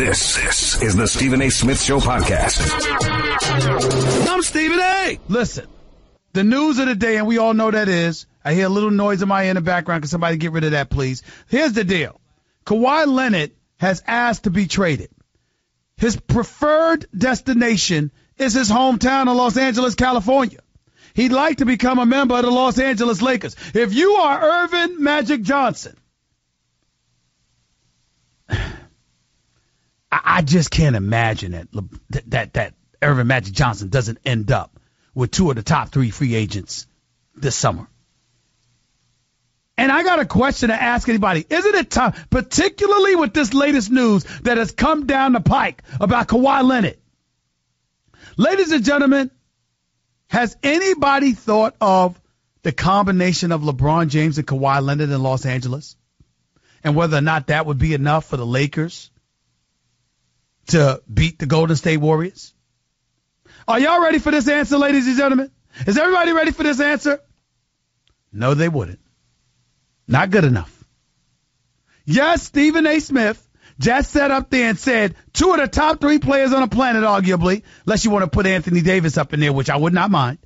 This is the Stephen A. Smith Show podcast. I'm Stephen A. Listen, the news of the day, and we all know that is, I hear a little noise in my ear in the background. Can somebody get rid of that, please? Here's the deal. Kawhi Leonard has asked to be traded. His preferred destination is his hometown of Los Angeles, California. He'd like to become a member of the Los Angeles Lakers. If you are Irvin Magic Johnson, I just can't imagine that Irvin Magic Johnson doesn't end up with two of the top three free agents this summer. And I got a question to ask anybody. Isn't it time, particularly with this latest news that has come down the pike about Kawhi Leonard? Ladies and gentlemen, has anybody thought of the combination of LeBron James and Kawhi Leonard in Los Angeles? And whether or not that would be enough for the Lakers to beat the Golden State Warriors? Are y'all ready for this answer, ladies and gentlemen? Is everybody ready for this answer? No, they wouldn't. Not good enough. Yes, Stephen A. Smith just sat up there and said two of the top three players on the planet, arguably, unless you want to put Anthony Davis up in there, which I would not mind.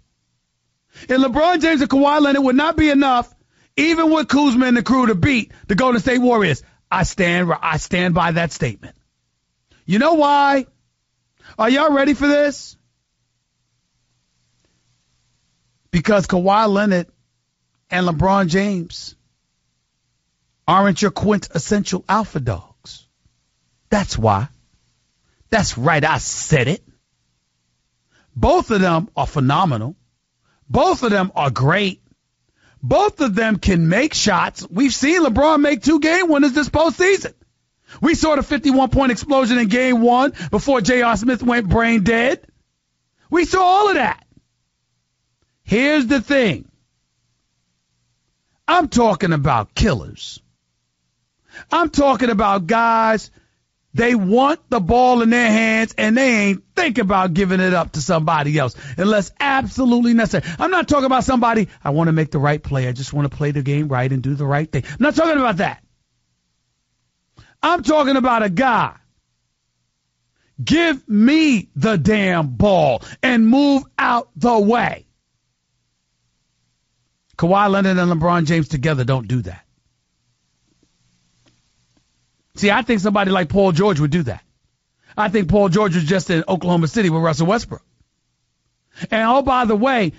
And LeBron James and Kawhi Leonard would not be enough, even with Kuzma and the crew, to beat the Golden State Warriors. I stand by that statement. You know why? Are y'all ready for this? Because Kawhi Leonard and LeBron James aren't your quintessential alpha dogs. That's why. That's right, I said it. Both of them are phenomenal. Both of them are great. Both of them can make shots. We've seen LeBron make 2 game winners this postseason. We saw the 51-point explosion in game 1 before J.R. Smith went brain dead. We saw all of that. Here's the thing. I'm talking about killers. I'm talking about guys, they want the ball in their hands and they ain't think about giving it up to somebody else unless absolutely necessary. I'm not talking about somebody, I want to make the right play. I just want to play the game right and do the right thing. I'm not talking about that. I'm talking about a guy. Give me the damn ball and move out the way. Kawhi Leonard and LeBron James together don't do that. See, I think somebody like Paul George would do that. I think Paul George was just in Oklahoma City with Russell Westbrook. And oh, by the way,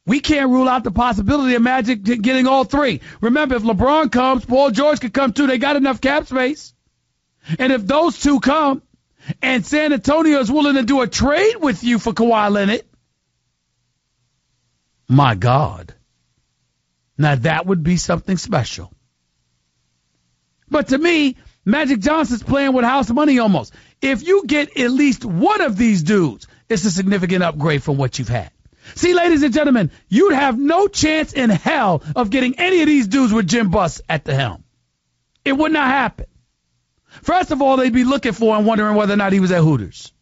we can't rule out the possibility of Magic getting all three. Remember, if LeBron comes, Paul George could come too. They got enough cap space. And if those two come and San Antonio is willing to do a trade with you for Kawhi Leonard, my God. Now that would be something special. But to me, Magic Johnson's playing with house money almost. If you get at least one of these dudes, it's a significant upgrade from what you've had. See, ladies and gentlemen, you'd have no chance in hell of getting any of these dudes with Jim Buss at the helm. It would not happen. First of all, they'd be looking for him, wondering whether or not he was at Hooters.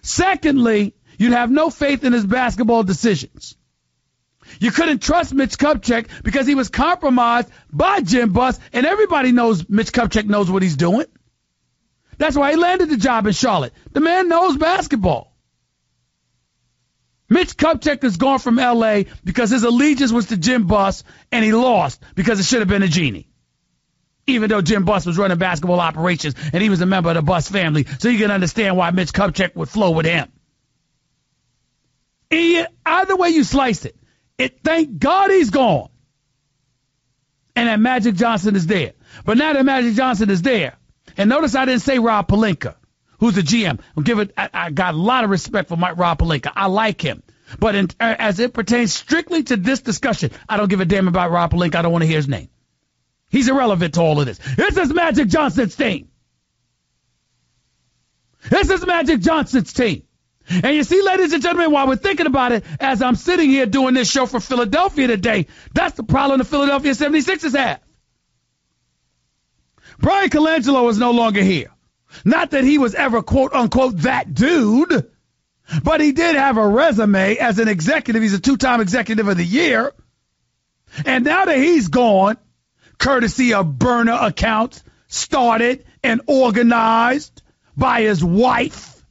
Secondly, you'd have no faith in his basketball decisions. You couldn't trust Mitch Kupchak because he was compromised by Jim Buss, and everybody knows Mitch Kupchak knows what he's doing. That's why he landed the job in Charlotte. The man knows basketball. Mitch Kupchak has gone from L.A. because his allegiance was to Jim Buss, and he lost because it should have been a genie. Even though Jim Buss was running basketball operations and he was a member of the Buss family, so you can understand why Mitch Kupchak would flow with him. Either way you slice it, thank God he's gone. And that Magic Johnson is there. But now that Magic Johnson is there, and notice I didn't say Rob Pelinka, who's the GM. I got a lot of respect for Rob Pelinka. I like him. But as it pertains strictly to this discussion, I don't give a damn about Rob Pelinka. I don't want to hear his name. He's irrelevant to all of this. This is Magic Johnson's team. This is Magic Johnson's team. And you see, ladies and gentlemen, while we're thinking about it, as I'm sitting here doing this show for Philadelphia today, that's the problem the Philadelphia 76ers have. Brian Colangelo is no longer here. Not that he was ever, quote, unquote, that dude, but he did have a resume as an executive. He's a 2-time executive of the year. And now that he's gone, courtesy of burner accounts, started and organized by his wife,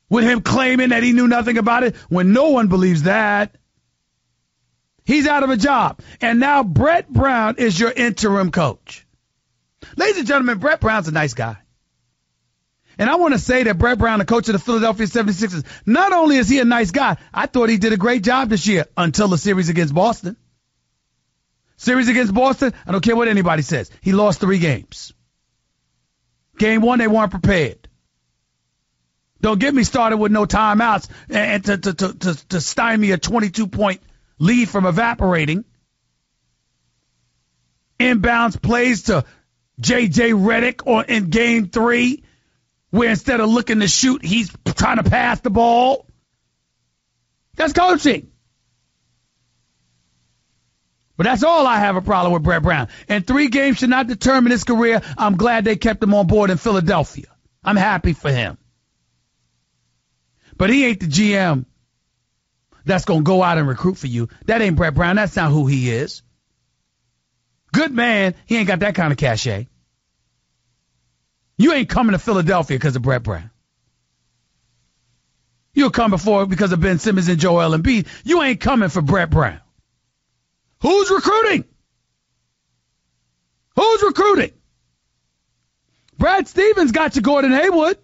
with him claiming that he knew nothing about it when no one believes that. He's out of a job. And now Brett Brown is your interim coach. Ladies and gentlemen, Brett Brown's a nice guy. And I want to say that Brett Brown, the coach of the Philadelphia 76ers, not only is he a nice guy, I thought he did a great job this year until the series against Boston. Series against Boston, I don't care what anybody says. He lost 3 games. Game 1, they weren't prepared. Don't get me started with no timeouts and to stymie a 22-point lead from evaporating. Inbounds plays to J.J. Redick in Game 3, where instead of looking to shoot, he's trying to pass the ball. That's coaching. But that's all I have a problem with Brett Brown. And 3 games should not determine his career. I'm glad they kept him on board in Philadelphia. I'm happy for him. But he ain't the GM that's going to go out and recruit for you. That ain't Brett Brown. That's not who he is. Good man. He ain't got that kind of cachet. You ain't coming to Philadelphia because of Brett Brown. You'll come before because of Ben Simmons and Joel Embiid. You ain't coming for Brett Brown. Who's recruiting? Who's recruiting? Brad Stevens got to Gordon Hayward.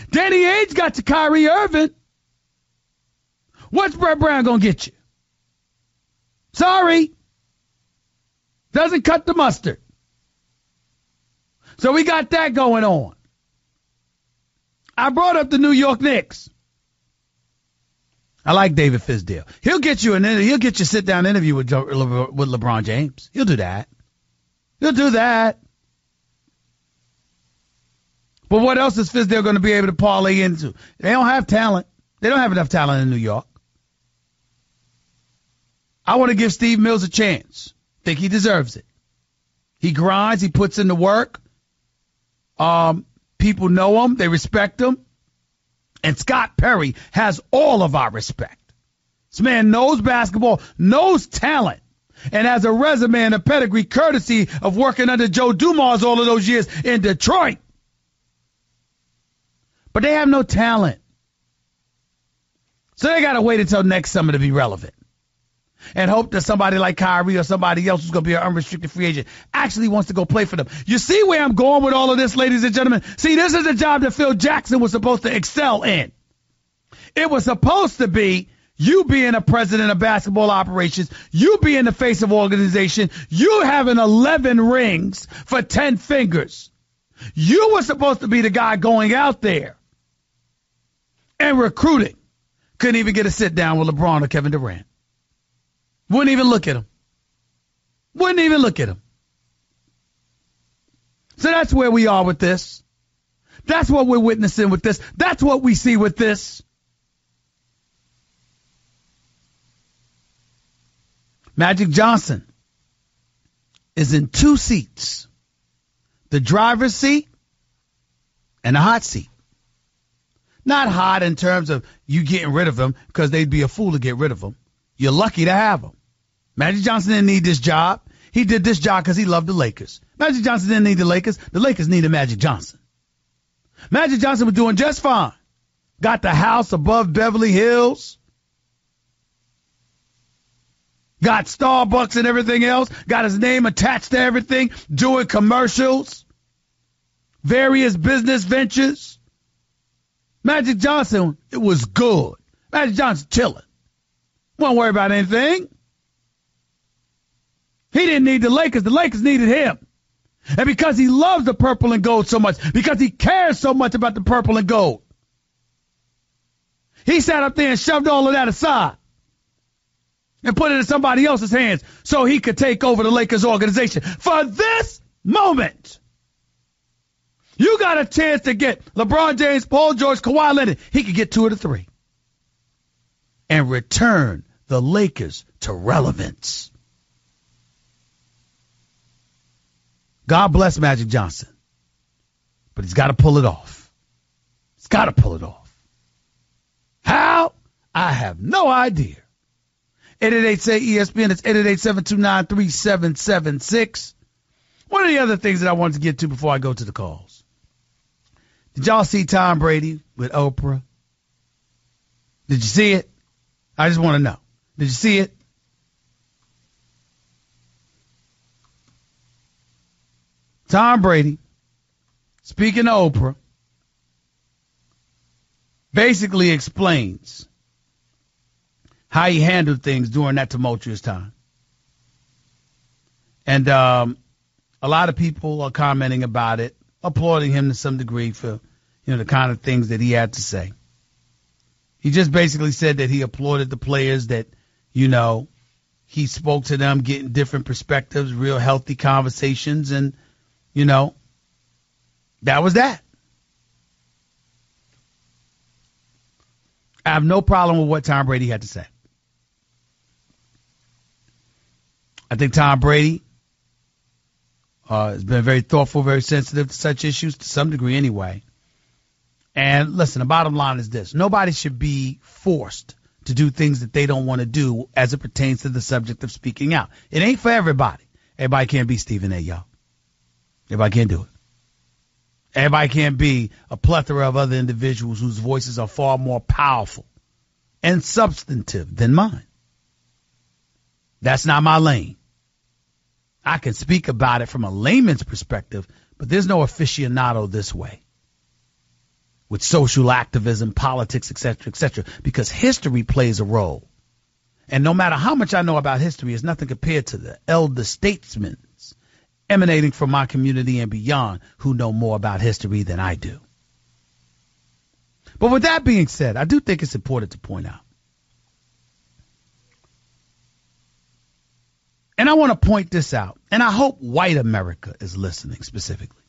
Danny Ainge got to Kyrie Irving. What's Brett Brown going to get you? Sorry. Doesn't cut the mustard. So we got that going on. I brought up the New York Knicks. I like David Fizdale. He'll get you he'll get you a sit-down interview with LeBron James. He'll do that. He'll do that. But what else is Fizdale going to be able to parlay into? They don't have talent. They don't have enough talent in New York. I want to give Steve Mills a chance. Think he deserves it. He grinds. He puts in the work. People know him. They respect him. And Scott Perry has all of our respect. This man knows basketball, knows talent, and has a resume and a pedigree courtesy of working under Joe Dumars all of those years in Detroit. But they have no talent. So they got to wait until next summer to be relevant. And hope that somebody like Kyrie or somebody else who's going to be an unrestricted free agent actually wants to go play for them. You see where I'm going with all of this, ladies and gentlemen? See, this is a job that Phil Jackson was supposed to excel in. It was supposed to be you being a president of basketball operations, you being the face of organization, you having 11 rings for 10 fingers. You were supposed to be the guy going out there and recruiting. Couldn't even get a sit down with LeBron or Kevin Durant. Wouldn't even look at him. Wouldn't even look at him. So that's where we are with this. That's what we're witnessing with this. That's what we see with this. Magic Johnson is in 2 seats. The driver's seat and the hot seat. Not hot in terms of you getting rid of him, because they'd be a fool to get rid of him. You're lucky to have him. Magic Johnson didn't need this job. He did this job because he loved the Lakers. Magic Johnson didn't need the Lakers. The Lakers needed Magic Johnson. Magic Johnson was doing just fine. Got the house above Beverly Hills. Got Starbucks and everything else. Got his name attached to everything. Doing commercials. Various business ventures. Magic Johnson, it was good. Magic Johnson chilling. Won't worry about anything. He didn't need the Lakers. The Lakers needed him. And because he loves the purple and gold so much, because he cares so much about the purple and gold, he sat up there and shoved all of that aside and put it in somebody else's hands so he could take over the Lakers organization. For this moment, you got a chance to get LeBron James, Paul George, Kawhi Leonard. He could get 2 of the 3 and return the Lakers to relevance. God bless Magic Johnson, but he's got to pull it off. He's got to pull it off. How? I have no idea. 888-SAY-ESPN. It's 888-729-3776. One of the other things that I wanted to get to before I go to the calls. Did y'all see Tom Brady with Oprah? Did you see it? I just want to know. Did you see it? Tom Brady, speaking to Oprah, basically explains how he handled things during that tumultuous time. And a lot of people are commenting about it, applauding him to some degree for, the kind of things that he had to say. He just basically said that he applauded the players, that, he spoke to them, getting different perspectives, real healthy conversations, and, that was that. I have no problem with what Tom Brady had to say. I think Tom Brady has been very thoughtful, very sensitive to such issues, to some degree anyway. And listen, the bottom line is this. Nobody should be forced to do things that they don't want to do as it pertains to the subject of speaking out. It ain't for everybody. Everybody can't be Stephen A, y'all. Everybody can't do it. Everybody can't be a plethora of other individuals whose voices are far more powerful and substantive than mine. That's not my lane. I can speak about it from a layman's perspective, but there's no aficionado this way with social activism, politics, etc., because history plays a role. And no matter how much I know about history, it's nothing compared to the elder statesmen emanating from my community and beyond who know more about history than I do. But with that being said, I do think it's important to point out. And I want to point this out, and I hope white America is listening specifically.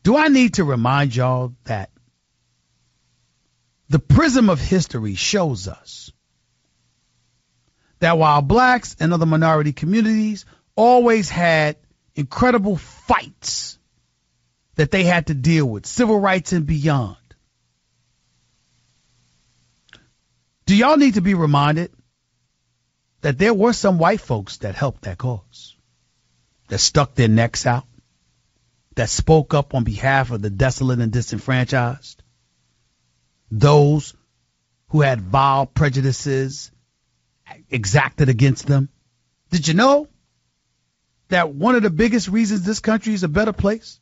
Do I need to remind y'all that the prism of history shows us that while blacks and other minority communities always had incredible fights that they had to deal with, civil rights and beyond, do y'all need to be reminded that there were some white folks that helped that cause, that stuck their necks out, that spoke up on behalf of the desolate and disenfranchised, those who had vile prejudices exacted against them? Did you know that one of the biggest reasons this country is a better place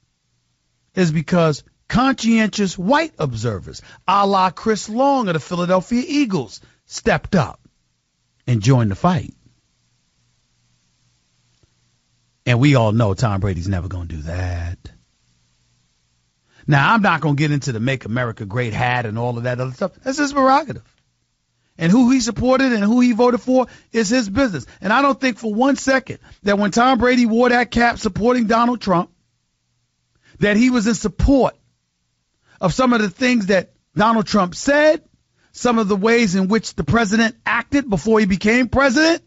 is because conscientious white observers, a la Chris Long of the Philadelphia Eagles, stepped up and joined the fight? And we all know Tom Brady's never going to do that. Now, I'm not going to get into the Make America Great hat and all of that other stuff. That's his prerogative. And who he supported and who he voted for is his business. And I don't think for 1 second that when Tom Brady wore that cap supporting Donald Trump, that he was in support of some of the things that Donald Trump said, some of the ways in which the president acted before he became president,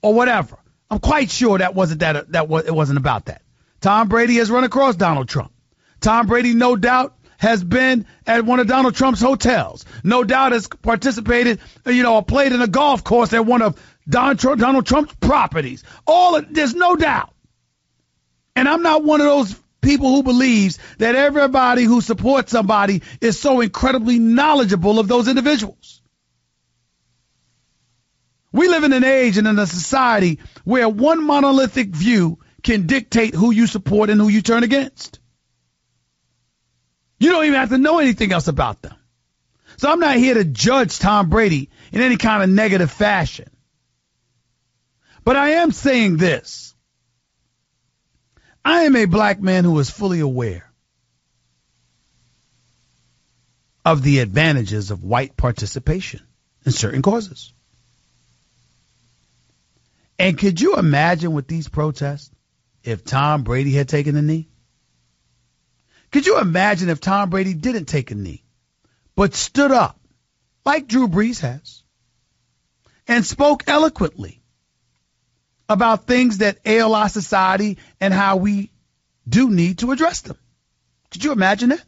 or whatever. I'm quite sure that wasn't it wasn't about that. Tom Brady has run across Donald Trump. Tom Brady, no doubt, has been at one of Donald Trump's hotels. No doubt has participated, or played in a golf course at one of Donald Trump's properties. There's no doubt. And I'm not one of those people who believes that everybody who supports somebody is so incredibly knowledgeable of those individuals. We live in an age and in a society where one monolithic view can dictate who you support and who you turn against. You don't even have to know anything else about them. So I'm not here to judge Tom Brady in any kind of negative fashion. But I am saying this. I am a black man who is fully aware of the advantages of white participation in certain causes. And could you imagine with these protests if Tom Brady had taken a knee? Could you imagine if Tom Brady didn't take a knee, but stood up like Drew Brees has and spoke eloquently about things that ail our society and how we do need to address them? Could you imagine that?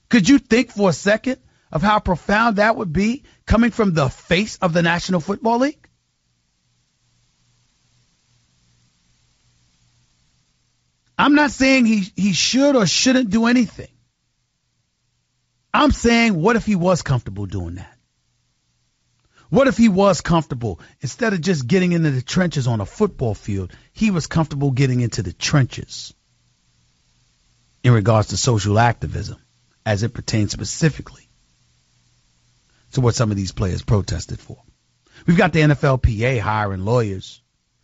Could you think for a second of how profound that would be coming from the face of the National Football League? I'm not saying he should or shouldn't do anything. I'm saying, what if he was comfortable doing that? What if he was comfortable, instead of just getting into the trenches on a football field, he was comfortable getting into the trenches in regards to social activism as it pertains specifically to what some of these players protested for. We've got the NFLPA hiring lawyers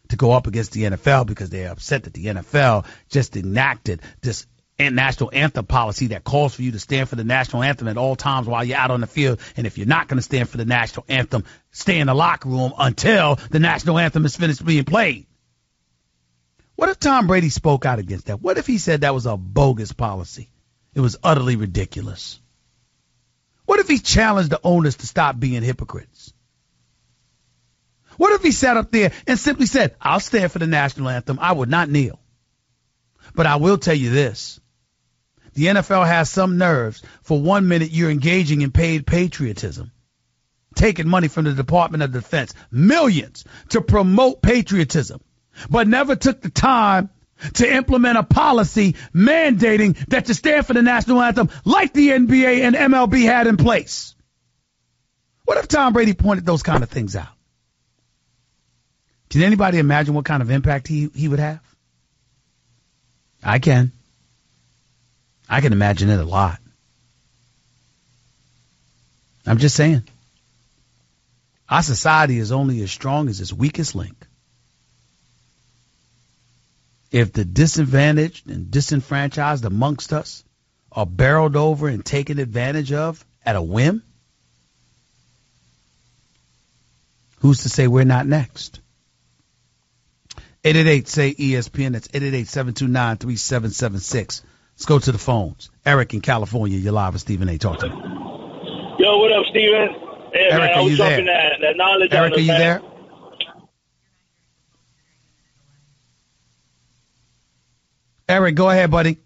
to go up against the NFL because they're upset that the NFL just enacted this national anthem policy that calls for you to stand for the national anthem at all times while you're out on the field. And if you're not going to stand for the national anthem, stay in the locker room until the national anthem is finished being played. What if Tom Brady spoke out against that? What if he said that was a bogus policy? It was utterly ridiculous. What if he challenged the owners to stop being hypocrites? What if he sat up there and simply said, I'll stand for the national anthem. I would not kneel. But I will tell you this. The NFL has some nerves. For 1 minute, you're engaging in paid patriotism, taking money from the Department of Defense, millions, to promote patriotism, but never took the time to implement a policy mandating that you stand for the national anthem like the NBA and MLB had in place. What if Tom Brady pointed those kind of things out? Can anybody imagine what kind of impact he would have? I can. I can imagine it a lot. I'm just saying. Our society is only as strong as its weakest link. If the disadvantaged and disenfranchised amongst us are barreled over and taken advantage of at a whim, who's to say we're not next? 888-SAY-ESPN. That's 888-729-3776. Let's go to the phones. Eric in California, you're live with Stephen A. Talk to me. Yo, what up, Stephen? Hey, Eric, man, I was dropping that knowledge Eric, on are you there? Eric, go ahead, buddy.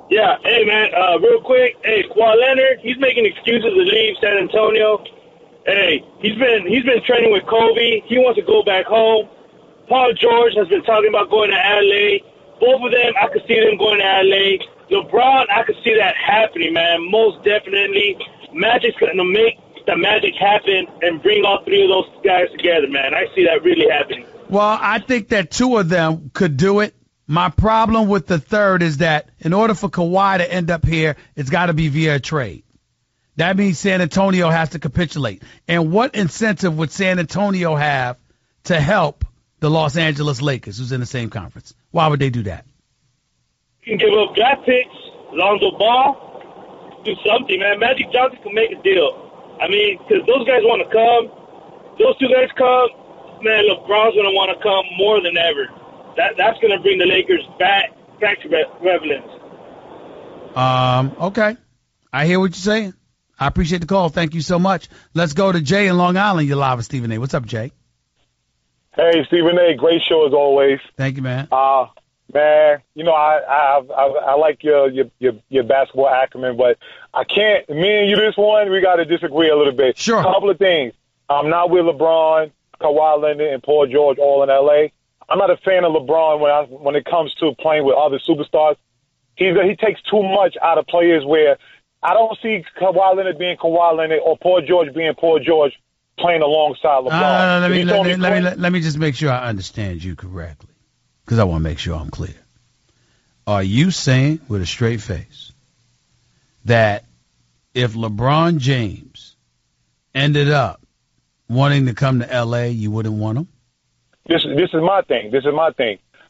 Yeah, hey, man, real quick. Hey, Kawhi Leonard, he's making excuses to leave San Antonio. Hey, he's been training with Kobe. He wants to go back home. Paul George has been talking about going to L.A. Both of them, I could see them going to L.A. LeBron, I could see that happening, man, most definitely. Magic's going to make the magic happen and bring all three of those guys together, man. I see that really happening. Well, I think that two of them could do it. My problem with the third is that in order for Kawhi to end up here, it's got to be via a trade. That means San Antonio has to capitulate. And what incentive would San Antonio have to help the Los Angeles Lakers, who's in the same conference? Why would they do that? You can give up draft picks, Lonzo Ball, do something, man. Magic Johnson can make a deal. I mean, because those guys want to come. Those two guys come, man, LeBron's going to want to come more than ever. That's going to bring the Lakers back to relevance. Okay. I hear what you're saying. I appreciate the call. Thank you so much. Let's go to Jay in Long Island. You're live with Stephen A. What's up, Jay? Hey, Stephen A. Great show as always. Thank you, man. Man, you know, I like your basketball acumen, but I can't. Me and you, this one, we got to disagree a little bit. Sure. A couple of things. I'm not with LeBron, Kawhi Leonard, and Paul George all in L.A. I'm not a fan of LeBron when it comes to playing with other superstars. He takes too much out of players where I don't see Kawhi Leonard being Kawhi Leonard or Paul George being Paul George playing alongside LeBron. Let me just make sure I understand you correctly, because I want to make sure I'm clear. Are you saying with a straight face that if LeBron James ended up wanting to come to L.A., you wouldn't want him? This is my thing.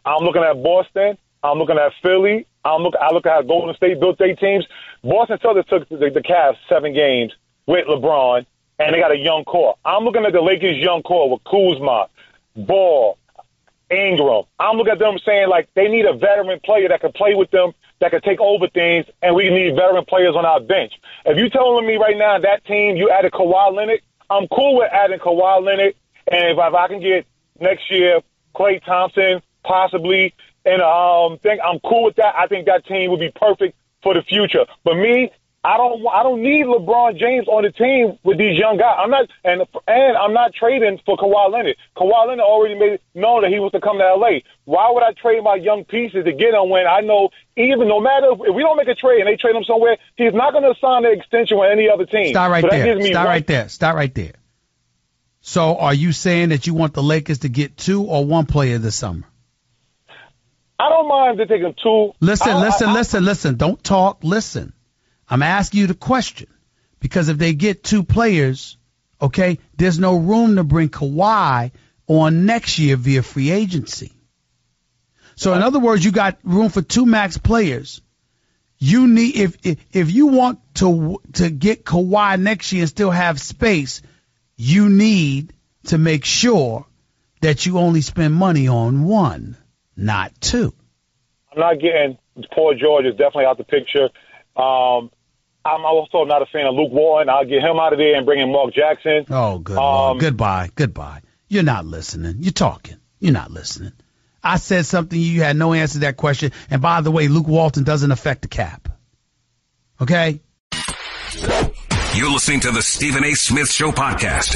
I'm looking at Boston. I'm looking at Philly. I look at how Golden State built their teams. Boston Celtics took the Cavs 7 games with LeBron, and they got a young core. I'm looking at the Lakers' young core with Kuzma, Ball, Ingram. I'm looking at them saying, like, they need a veteran player that can play with them, that can take over things, and we need veteran players on our bench. If you're telling me right now that team, you added Kawhi Leonard, I'm cool with adding Kawhi Leonard, and if I can get next year Klay Thompson, possibly, and I'm cool with that. I think that team would be perfect for the future. But me, I don't need LeBron James on the team with these young guys. I'm not trading for Kawhi Leonard. Kawhi Leonard already made it known that he was to come to LA. Why would I trade my young pieces to get him when I know even no matter if we don't make a trade and they trade him somewhere, he's not going to sign an extension with any other team. Stop right there. So are you saying that you want the Lakers to get 2 or 1 player this summer? I don't mind if they take him 2. Listen. Don't talk. Listen. I'm asking you the question because if they get 2 players, okay, there's no room to bring Kawhi on next year via free agency. So in other words, you got room for 2 max players. You need if you want to get Kawhi next year and still have space, you need to make sure that you only spend money on 1, not 2. I'm not getting Paul George is definitely out the picture. I'm also not a fan of Luke Walton. I'll get him out of there and bring in Mark Jackson. Oh, good Lord. Goodbye. You're not listening. You're talking. You're not listening. I said something. You had no answer to that question. And by the way, Luke Walton doesn't affect the cap. Okay? You're listening to the Stephen A. Smith Show podcast.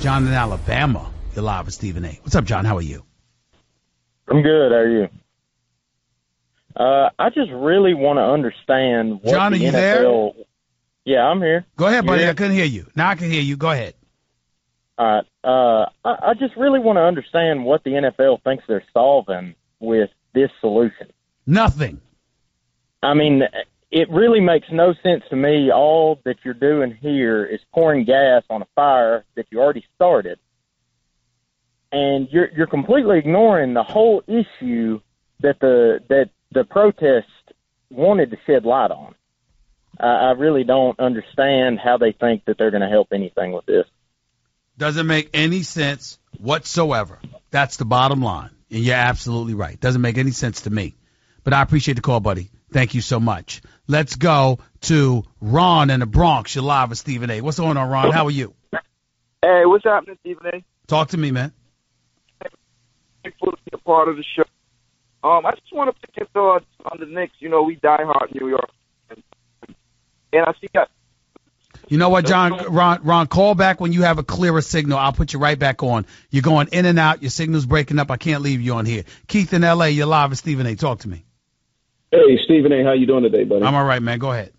John in Alabama. You're live with Stephen A. What's up, John? How are you? I'm good. How are you? I just really want to understand what John, the are you NFL... there? Yeah, I'm here. Go ahead, buddy. Here? I couldn't hear you. Now I can hear you. Go ahead. All right. I just really want to understand what the NFL thinks they're solving with this solution. Nothing. I mean, it really makes no sense to me. All that you're doing here is pouring gas on a fire that you already started. And you're completely ignoring the whole issue that the protest wanted to shed light on. I really don't understand how they think that they're going to help anything with this. Doesn't make any sense whatsoever. That's the bottom line. And you're absolutely right. Doesn't make any sense to me. But I appreciate the call, buddy. Thank you so much. Let's go to Ron in the Bronx. You're live with Stephen A. What's going on, Ron? How are you? Hey, what's happening, Stephen A? Talk to me, man. Thankful to be a part of the show. I just want to pick your thoughts on the Knicks. You know, we die hard in New York. And I see that. You know what, John? Ron, call back when you have a clearer signal. I'll put you right back on. You're going in and out. Your signal's breaking up. I can't leave you on here. Keith in L.A., you're live with Stephen A. Talk to me. Hey, Stephen A., how you doing today, buddy? I'm all right, man. Go ahead.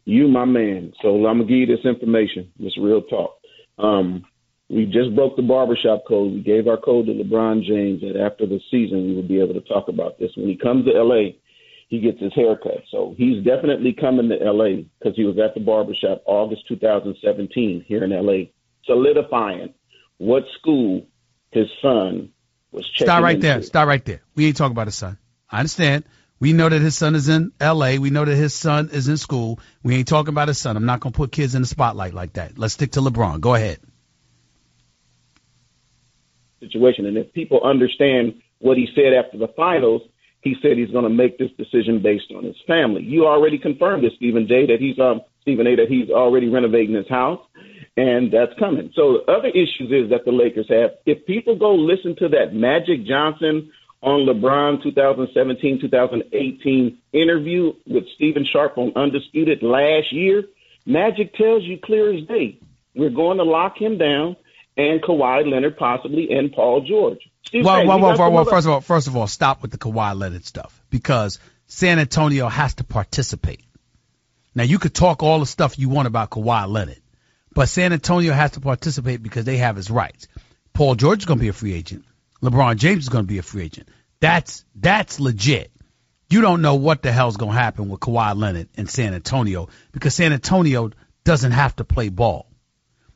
You, my man. So I'm going to give you this information. This real talk. We just broke the barbershop code. We gave our code to LeBron James that after the season we will be able to talk about this. When he comes to L.A., he gets his haircut. So he's definitely coming to L.A. because he was at the barbershop August 2017 here in L.A., solidifying what school his son was checking Stop right into. there. Stop right there. We ain't talking about his son. I understand. We know that his son is in L.A. We know that his son is in school. We ain't talking about his son. I'm not going to put kids in the spotlight like that. Let's stick to LeBron. Go ahead. Situation. And if people understand what he said after the finals, he said he's going to make this decision based on his family. You already confirmed this, Stephen A., that he's already renovating his house, and that's coming. So the other issues is that the Lakers have. If people go listen to that Magic Johnson on LeBron 2017, 2018 interview with Stephen Sharp on Undisputed last year, Magic tells you clear as day, we're going to lock him down, and Kawhi Leonard possibly, and Paul George. First of all, stop with the Kawhi Leonard stuff because San Antonio has to participate. Now, you could talk all the stuff you want about Kawhi Leonard, but San Antonio has to participate because they have his rights. Paul George is going to be a free agent. LeBron James is going to be a free agent. That's legit. You don't know what the hell's going to happen with Kawhi Leonard in San Antonio because San Antonio doesn't have to play ball.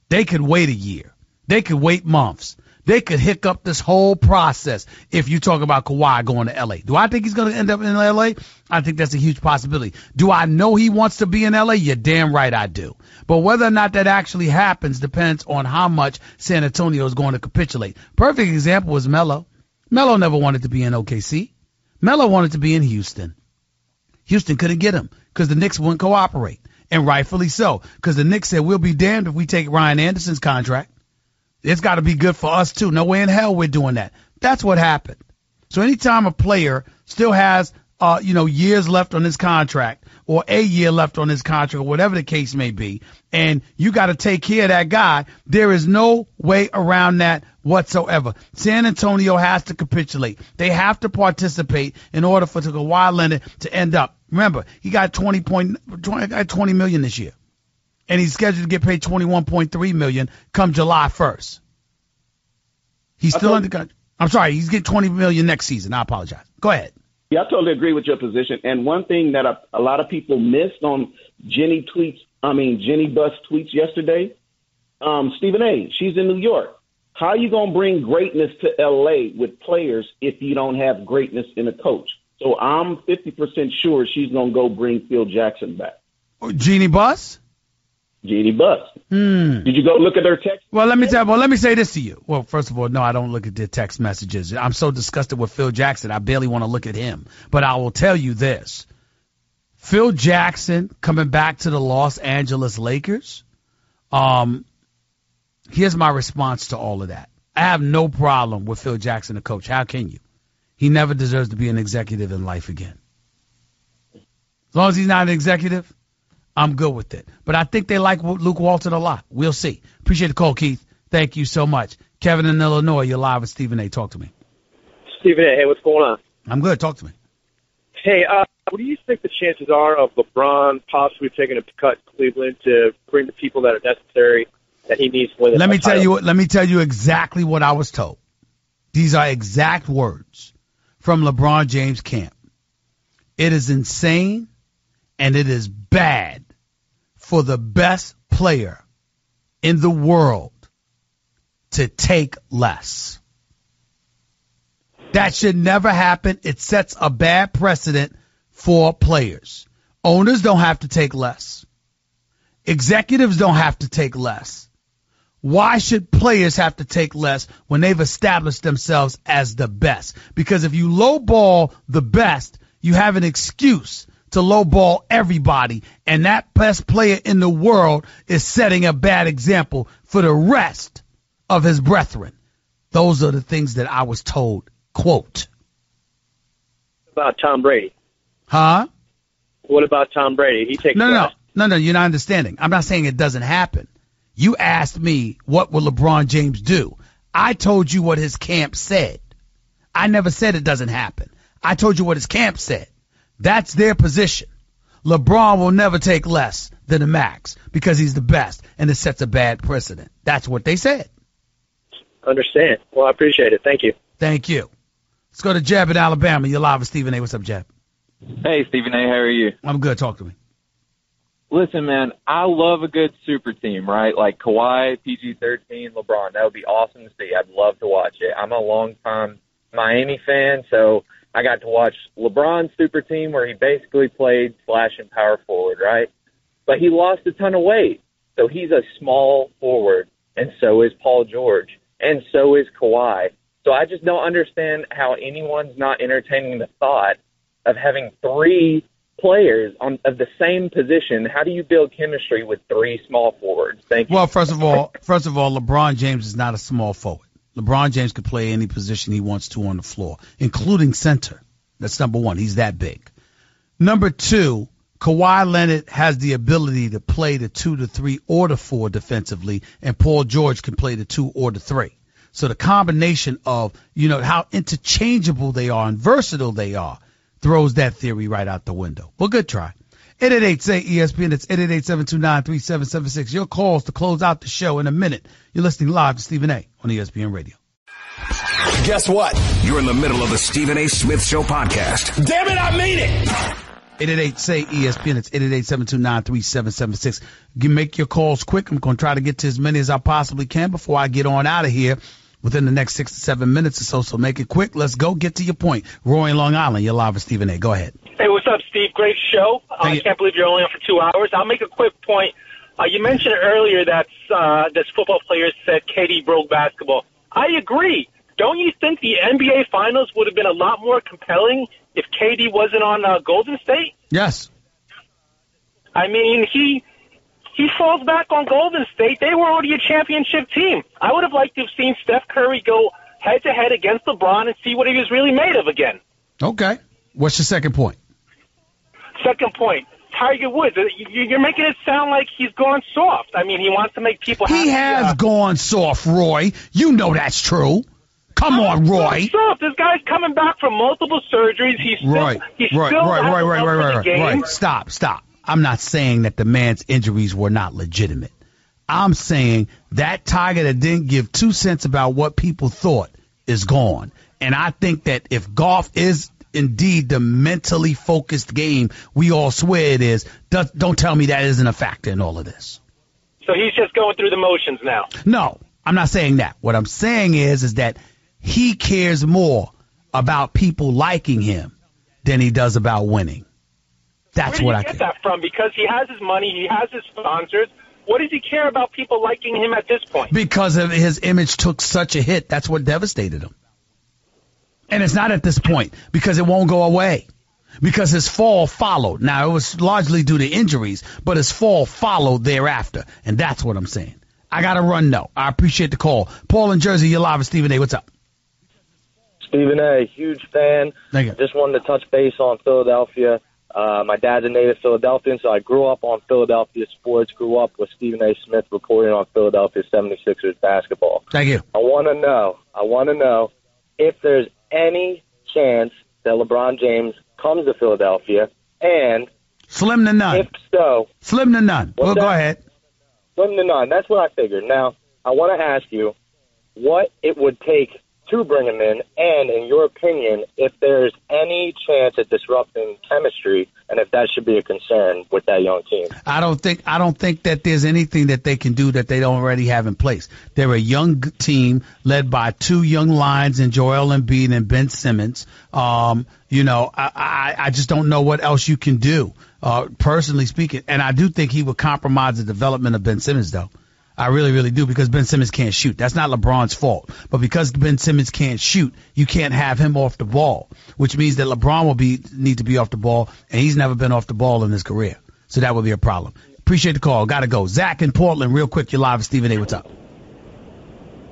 They could wait a year. They could wait months. They could hiccup this whole process if you talk about Kawhi going to L.A. Do I think he's going to end up in L.A.? I think that's a huge possibility. Do I know he wants to be in L.A.? You're damn right I do. But whether or not that actually happens depends on how much San Antonio is going to capitulate. Perfect example was Melo. Melo never wanted to be in OKC. Melo wanted to be in Houston. Houston couldn't get him because the Knicks wouldn't cooperate, and rightfully so because the Knicks said we'll be damned if we take Ryan Anderson's contract. It's got to be good for us, too. No way in hell we're doing that. That's what happened. So anytime a player still has years left on his contract or a year left on his contract or whatever the case may be, and you got to take care of that guy, there is no way around that whatsoever. San Antonio has to capitulate. They have to participate in order for Kawhi Leonard to end up. Remember, he got $20 million this year, and he's scheduled to get paid $21.3 million come July 1st. He's still under contract. I'm sorry, he's getting $20 million next season. I apologize. Go ahead. Yeah, I totally agree with your position. And one thing that a lot of people missed on Jenny Buss tweets yesterday, Stephen A., she's in New York. How are you going to bring greatness to L.A. with players if you don't have greatness in a coach? So I'm 50% sure she's going to go bring Phil Jackson back. Jeannie Buss? Jeannie Buss. Did you go look at her text? Well, let me say this to you. Well, first of all, no, I don't look at their text messages. I'm so disgusted with Phil Jackson, I barely want to look at him. But I will tell you this. Phil Jackson coming back to the Los Angeles Lakers, here's my response to all of that. I have no problem with Phil Jackson, the coach. How can you? He never deserves to be an executive in life again. As long as he's not an executive, I'm good with it. But I think they like Luke Walton a lot. We'll see. Appreciate the call, Keith. Thank you so much. Kevin in Illinois, you're live with Stephen A. Talk to me. Stephen A., hey, what's going on? I'm good. Talk to me. Hey, what do you think the chances are of LeBron possibly taking a cut in Cleveland to bring the people that are necessary that he needs to win? Let me tell you exactly what I was told. These are exact words from LeBron James' camp. It is insane and it is bad for the best player in the world to take less. That should never happen. It sets a bad precedent for players. Owners don't have to take less. Executives don't have to take less. Why should players have to take less when they've established themselves as the best? Because if you lowball the best, you have an excuse to lowball everybody, and that best player in the world is setting a bad example for the rest of his brethren. Those are the things that I was told. Quote. About Tom Brady. Huh? What about Tom Brady? He takes No, you're not understanding. I'm not saying it doesn't happen. You asked me what will LeBron James do. I told you what his camp said. I never said it doesn't happen. I told you what his camp said. That's their position. LeBron will never take less than the max because he's the best, and it sets a bad precedent. That's what they said. Understand. Well, I appreciate it. Thank you. Thank you. Let's go to Jeb in Alabama. You're live with Stephen A. What's up, Jeb? Hey, Stephen A. How are you? I'm good. Talk to me. Listen, man, I love a good super team, right? Like Kawhi, PG-13, LeBron. That would be awesome to see. I'd love to watch it. I'm a long-time Miami fan, so I got to watch LeBron's super team where he basically played slash and power forward, right? But he lost a ton of weight. So he's a small forward, and so is Paul George, and so is Kawhi. So I just don't understand how anyone's not entertaining the thought of having three players of the same position. How do you build chemistry with three small forwards? Thank you. Well, first of all, LeBron James is not a small forward. LeBron James can play any position he wants to on the floor, including center. That's number one. He's that big. Number two, Kawhi Leonard has the ability to play the 2, the 3, or the 4 defensively, and Paul George can play the 2 or the 3. So the combination of, how interchangeable they are and versatile they are throws that theory right out the window. Well, good try. 888-SAY-ESPN. It's 888-729-3776. Your calls to close out the show in a minute. You're listening live to Stephen A. on ESPN Radio. Guess what? You're in the middle of the Stephen A. Smith Show podcast. Damn it, I mean it! 888-SAY-ESPN. It's 888-729-3776. Make your calls quick. I'm going to try to get to as many as I possibly can before I get on out of here within the next 6 to 7 minutes or so. So make it quick. Let's go. Get to your point. Roy in Long Island, you're live with Stephen A. Go ahead. Hey, what's up, Steve? Great show. I can't believe you're only on for 2 hours. I'll make a quick point. You mentioned earlier that this football player said KD broke basketball. I agree. Don't you think the NBA Finals would have been a lot more compelling if KD wasn't on Golden State? Yes. I mean, he falls back on Golden State. They were already a championship team. I would have liked to have seen Steph Curry go head-to-head against LeBron and see what he was really made of again. Okay. What's your second point? Second point, Tiger Woods. You're making it sound like he's gone soft. I mean, he wants to make people happy. He has gone soft, Roy. You know that's true. Come on, Roy. Soft. This guy's coming back from multiple surgeries. He's still, Right. Stop. I'm not saying that the man's injuries were not legitimate. I'm saying that Tiger that didn't give 2 cents about what people thought is gone. And I think that if golf is indeed the mentally focused game we all swear it is, don't tell me that isn't a factor in all of this. So he's just going through the motions now. No, I'm not saying that. What I'm saying is that he cares more about people liking him than he does about winning. That's what I get that from? Because he has his money, he has his sponsors. What does he care about people liking him at this point? Because of his image took such a hit. That's what devastated him. And it's not at this point because it won't go away. Because his fall followed. Now, it was largely due to injuries, but his fall followed thereafter. And that's what I'm saying. I got to run, though. I appreciate the call. Paul in Jersey, you're live with Stephen A. What's up? Stephen A., huge fan. Thank you. Just wanted to touch base on Philadelphia. My dad's a native Philadelphian, so I grew up on Philadelphia sports, grew up with Stephen A. Smith reporting on Philadelphia 76ers basketball. Thank you. I want to know if there's any chance that LeBron James comes to Philadelphia, and slim to none. If so, slim to none. Well, go ahead. Slim to none. That's what I figured. Now, I want to ask you what it would take to bring him in, and in your opinion, if there's any chance at disrupting chemistry, and if that should be a concern with that young team. I don't think that there's anything that they can do that they don't already have in place. They're a young team led by 2 young lions in Joel Embiid and Ben Simmons. I just don't know what else you can do, personally speaking. And I do think he would compromise the development of Ben Simmons, though. I really, really do, because Ben Simmons can't shoot. That's not LeBron's fault. But because Ben Simmons can't shoot, you can't have him off the ball, which means that LeBron will need to be off the ball, and he's never been off the ball in his career. So that would be a problem. Appreciate the call. Got to go. Zach in Portland, real quick. You're live with Stephen A. What's up?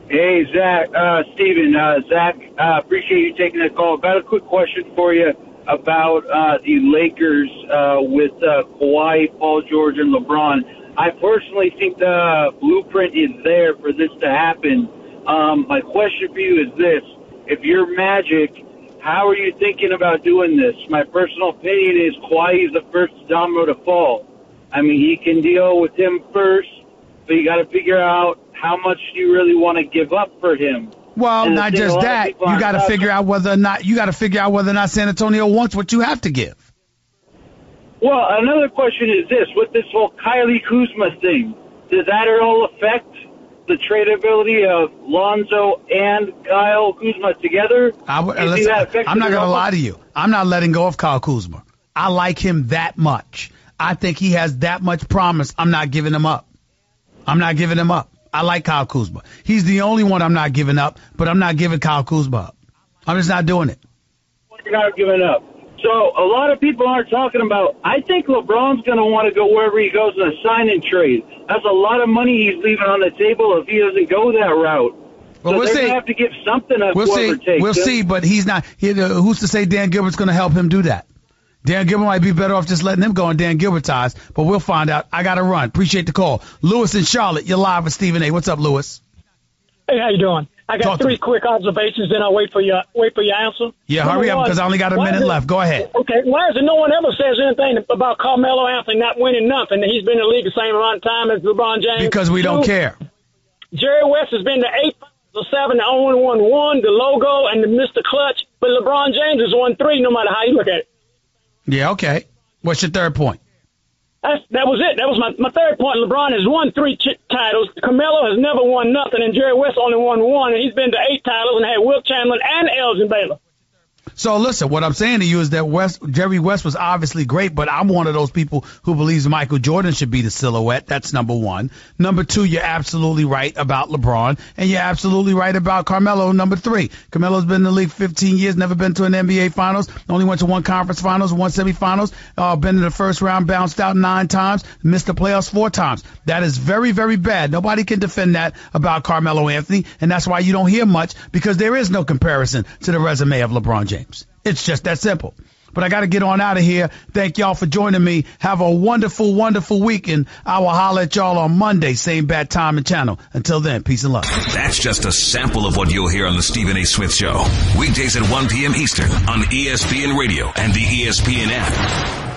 Hey, Zach. Stephen, Zach, appreciate you taking the call. Got a quick question for you about the Lakers with Kawhi, Paul George, and LeBron. I personally think the blueprint is there for this to happen. My question for you is this. If you're Magic, how are you thinking about doing this? My personal opinion is Kawhi is the first domino to fall. I mean, he can deal with him first, but you got to figure out how much do you really want to give up for him. Well, not just that. You got to figure out whether or not San Antonio wants what you have to give. Well, another question is this. With this whole Kylie Kuzma thing, does that at all affect the tradability of Lonzo and Kyle Kuzma together? I'm not going to lie to you. I'm not letting go of Kyle Kuzma. I like him that much. I think he has that much promise. I'm not giving him up. I like Kyle Kuzma. He's the only one I'm not giving up, but I'm not giving Kyle Kuzma up. I'm just not doing it. You're not giving up. So a lot of people aren't talking about, I think LeBron's going to want to go wherever he goes in a sign-and trade. That's a lot of money he's leaving on the table if he doesn't go that route. Well, so they're going to have to give something up whoever takes him. We'll see, but he's not. Who's to say Dan Gilbert's going to help him do that? Dan Gilbert might be better off just letting him go in Dan Gilbert's eyes, but we'll find out. I got to run. Appreciate the call. Lewis in Charlotte, you're live with Stephen A. What's up, Lewis? Hey, how you doing? I got 3 quick observations, then I'll wait for your answer. Yeah, hurry up because I only got a minute left. Go ahead. Okay, why is it no one ever says anything about Carmelo Anthony not winning nothing? He's been in the league the same amount of time as LeBron James. Because we don't care. Jerry West has been to 8, the 7, the only won, the logo, and the Mr. Clutch. But LeBron James has won 3 no matter how you look at it. Yeah, okay. What's your third point? That was it. That was my third point. LeBron has won 3 titles. Carmelo has never won nothing, and Jerry West only won 1, and he's been to 8 titles and had Wilt Chamberlain and Elgin Baylor. So listen, what I'm saying to you is that Jerry West was obviously great, but I'm one of those people who believes Michael Jordan should be the silhouette. That's number 1. Number 2, you're absolutely right about LeBron, and you're absolutely right about Carmelo. Number 3, Carmelo's been in the league 15 years, never been to an NBA Finals, only went to 1 conference finals, 1 semifinals, been in the first round, bounced out 9 times, missed the playoffs 4 times. That is very, very bad. Nobody can defend that about Carmelo Anthony, and that's why you don't hear much, because there is no comparison to the resume of LeBron James. It's just that simple. But I got to get on out of here. Thank y'all for joining me. Have a wonderful, wonderful weekend. I will holler at y'all on Monday, same bad time and channel. Until then, peace and love. That's just a sample of what you'll hear on the Stephen A. Smith Show. Weekdays at 1 p.m. Eastern on ESPN Radio and the ESPN app.